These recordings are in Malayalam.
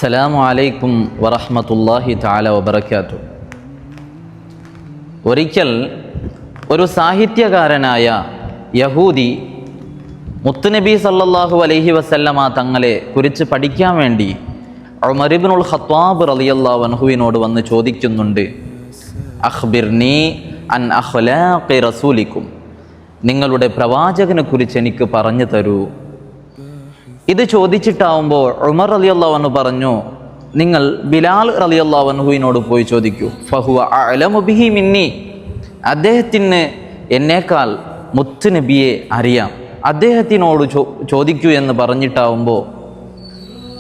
അസ്സലാമു അലൈക്കും വറഹ്മത്തുള്ളാഹി തആല വബറകാതുഹു. ഒരിക്കൽ ഒരു സാഹിത്യകാരനായ യഹൂദി മുത്തുനബി സല്ലല്ലാഹു അലൈഹി വസല്ലമ തങ്ങളെ കുറിച്ച് പഠിക്കാൻ വേണ്ടി ഉമർ ഇബ്നുൽ ഖത്താബ് റളിയല്ലാഹു അൻഹുവിനോട് വന്ന് ചോദിക്കുന്നുണ്ട്, അഖ്ബിർനി അൻ അഖ്ലാഖി റസൂലിക്കും, നിങ്ങളുടെ പ്രവാചകനെ കുറിച്ച് എനിക്ക് പറഞ്ഞു തരൂ. ഇത് ചോദിച്ചിട്ടാവുമ്പോൾ ഉമർ റളിയല്ലാഹു അൻഹു പറഞ്ഞു, നിങ്ങൾ ബിലാൽ റളിയല്ലാഹു അൻഹുവിനോട് പോയി ചോദിക്കൂ. ഫഹുവ അഅലമു ബിഹി മിന്നി, അദ്ദേഹത്തിന് എന്നേക്കാൾ മുത്തുനബിയെ അറിയാം, അദ്ദേഹത്തിനോട് ചോദിക്കൂ എന്ന് പറഞ്ഞിട്ടാവുമ്പോൾ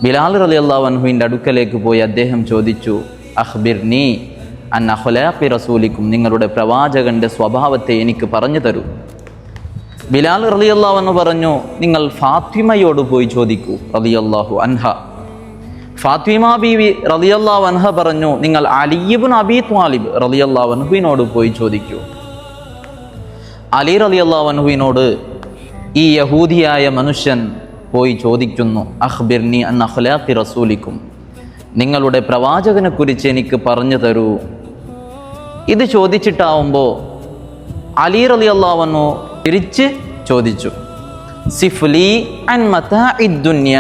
ബിലാൽ റളിയല്ലാഹു അൻഹുവിൻ്റെ അടുക്കലേക്ക് പോയി അദ്ദേഹം ചോദിച്ചു, അഖ്ബിർനി അൻ അഖ്ലാഖി റസൂലിക്കും, നിങ്ങളുടെ പ്രവാചകന്റെ സ്വഭാവത്തെ എനിക്ക് പറഞ്ഞു തരൂ. ബിലാൽ റളിയല്ലാഹു അൻഹു പറഞ്ഞു, നിങ്ങൾ ഫാത്തിമയോട് പോയി ചോദിക്കൂ റളിയല്ലാഹു അൻഹ. ഫാത്തിമ ബീവി റളിയല്ലാഹു അൻഹ പറഞ്ഞു, നിങ്ങൾ അലി ഇബ്നു അബീ ത്വാലിബ് റളിയല്ലാഹു അൻഹുവിനോട് പോയി ചോദിക്കൂ. അലി റളിയല്ലാഹു അൻഹുവിനോട് ഈ യഹൂദിയായ മനുഷ്യൻ പോയി ചോദിക്കുന്നു, അഖ്ബിർനി അൻ അഖ്ലാഖി റസൂലിക്കും, നിങ്ങളുടെ പ്രവാചകനെ കുറിച്ച് എനിക്ക് പറഞ്ഞു തരൂ. ഇത് ചോദിച്ചിട്ടാവുമ്പോൾ അലി റളിയല്ലാഹു അൻഹു തിരിച്ച് ചോദിച്ചു, സിഫ്ലി അൻ മതാഇദ് ദുനിയ,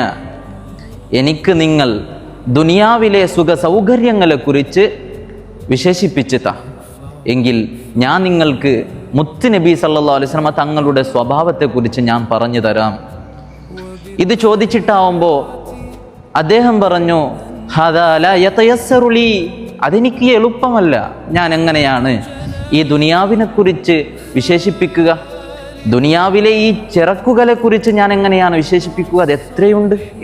എനിക്ക് നിങ്ങൾ ദുനിയാവിലെ സുഖ സൗകര്യങ്ങളെ കുറിച്ച് വിശേഷിപ്പിച്ച് താ, എങ്കിൽ ഞാൻ നിങ്ങൾക്ക് മുത്തുനബി സല്ലല്ലാഹു അലൈഹി വസല്ലം തങ്ങളുടെ സ്വഭാവത്തെക്കുറിച്ച് ഞാൻ പറഞ്ഞു തരാം. ഇത് ചോദിച്ചിട്ടാവുമ്പോൾ അദ്ദേഹം പറഞ്ഞു, ഹദാ ലാ യതയസ്സറു ലീ, അതെനിക്ക് എളുപ്പമല്ല, ഞാൻ എങ്ങനെയാണ് ഈ ദുനിയാവിനെ കുറിച്ച് വിശേഷിപ്പിക്കുക? ദുനിയാവിലെ ഈ ചിറക്കുകളെ കുറിച്ച് ഞാൻ എങ്ങനെയാണ് വിശേഷിപ്പിക്കുക? അത്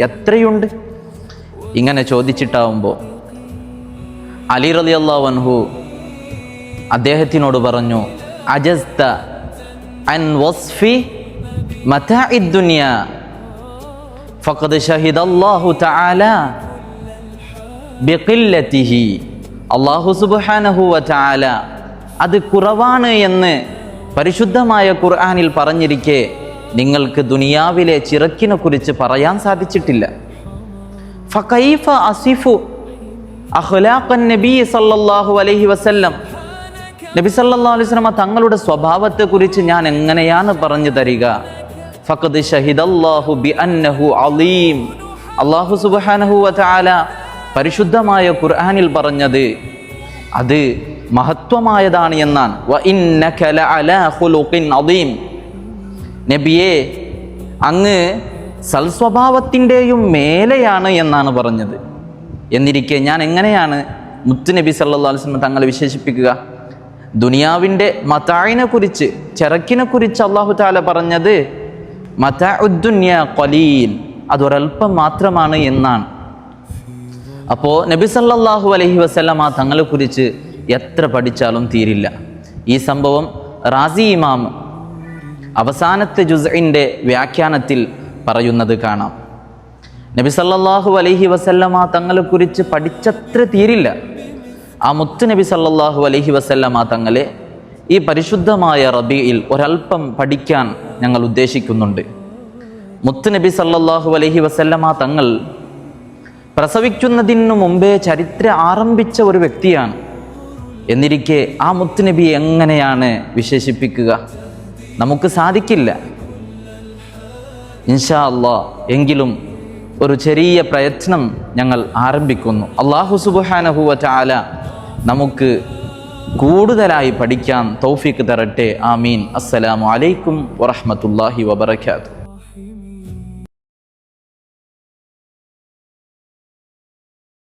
എത്രയുണ്ട്. ഇങ്ങനെ ചോദിച്ചിട്ടാവുമ്പോൾ അലി റളിയല്ലാഹു അൻഹു അദ്ദേഹത്തിനോട് പറഞ്ഞു, അജസ്ത അൻ വസ്ഫി മതാഇദ് ദുനിയ ഫഖദ് ഷഹിദല്ലാഹു തആല ബിഖില്ലതിഹി, അല്ലാഹു സുബ്ഹാനഹു വ തആല അത് കുറവാണ് എന്ന് പരിശുദ്ധമായ ഖുർആനിൽ പറഞ്ഞിരിക്കെ നിങ്ങൾക്ക് ദുനിയാവിലെ ചിറക്കിനെ കുറിച്ച് പറയാൻ സാധിച്ചിട്ടില്ല. ഫകൈഫ അസിഫു അഖ്ലാഖൻ നബി സല്ലല്ലാഹു അലൈഹി വസല്ലം, നബി സല്ലല്ലാഹു അലൈഹി വസല്ലം തങ്ങളുടെ സ്വഭാവത്തെ കുറിച്ച് ഞാൻ എങ്ങനെയാണ് പറഞ്ഞു തരിക? ഫഖദ് ഷഹിദല്ലാഹു ബിഅന്നഹു അലീം, അല്ലാഹു സുബ്ഹാനഹു വ തആല പരിശുദ്ധമായ ഖുർആനിൽ പറഞ്ഞത് അത് മഹത്വമായതാണ് എന്നാണ്. വ ഇന്നക ലഅലാ ഖുലുഖിൻ അദീം, നബിയെ അങ്ങ് സൽസ്വഭാവത്തിൻ്റെയും മേലെയാണ് എന്നാണ് പറഞ്ഞത്. എന്നിരിക്കെ ഞാൻ എങ്ങനെയാണ് മുത്തുനബി സല്ലല്ലാഹു അലൈഹി വസല്ലം തങ്ങളെ വിശേഷിപ്പിക്കുക? ദുനിയാവിൻ്റെ മതാഇനെ കുറിച്ച്, ചിറക്കിനെ കുറിച്ച് അല്ലാഹു തആല പറഞ്ഞത് മതാഉദ് ദുനിയ ഖലീൽ, അതൊരൽപ്പം മാത്രമാണ് എന്നാണ്. അപ്പോൾ നബി സല്ലല്ലാഹു അലൈഹി വസല്ലം തങ്ങളെ കുറിച്ച് എത്ര പഠിച്ചാലും തീരില്ല. ഈ സംഭവം റാസി ഇമാം അവസാനത്തെ ജുസ്ഇൻ്റെ വ്യാഖ്യാനത്തിൽ പറയുന്നത് കാണാം. നബി സല്ലല്ലാഹു അലൈഹി വസല്ലമ തങ്ങളെ കുറിച്ച് പഠിച്ചത്ര തീരില്ല. ആ മുത്ത് നബി സല്ലല്ലാഹു അലൈഹി വസല്ലമ തങ്ങളെ ഈ പരിശുദ്ധമായ റബീഇൽ ഒരൽപ്പം പഠിക്കാൻ ഞങ്ങൾ ഉദ്ദേശിക്കുന്നുണ്ട്. മുത്ത് നബി സല്ലല്ലാഹു അലൈഹി വസല്ലമ തങ്ങൾ പ്രസവിക്കുന്നതിനു മുമ്പേ ചരിത്രം ആരംഭിച്ച ഒരു വ്യക്തിയാണ്. എന്നിരിക്കെ ആ മുത്തുനബിയെ എങ്ങനെയാണ് വിശേഷിപ്പിക്കുക? നമുക്ക് സാധിക്കില്ല. ഇൻഷാ അല്ലാഹ് എങ്കിലും ഒരു ചെറിയ പ്രയത്നം ഞങ്ങൾ ആരംഭിക്കുന്നു. അല്ലാഹു സുബ്ഹാനഹു വ തആല നമുക്ക് കൂടുതലായി പഠിക്കാൻ തൗഫീഖ് തരട്ടെ. ആമീൻ. അസ്സലാമു അലൈക്കും വറഹ്മത്തുള്ളാഹി വബറകാതുഹു.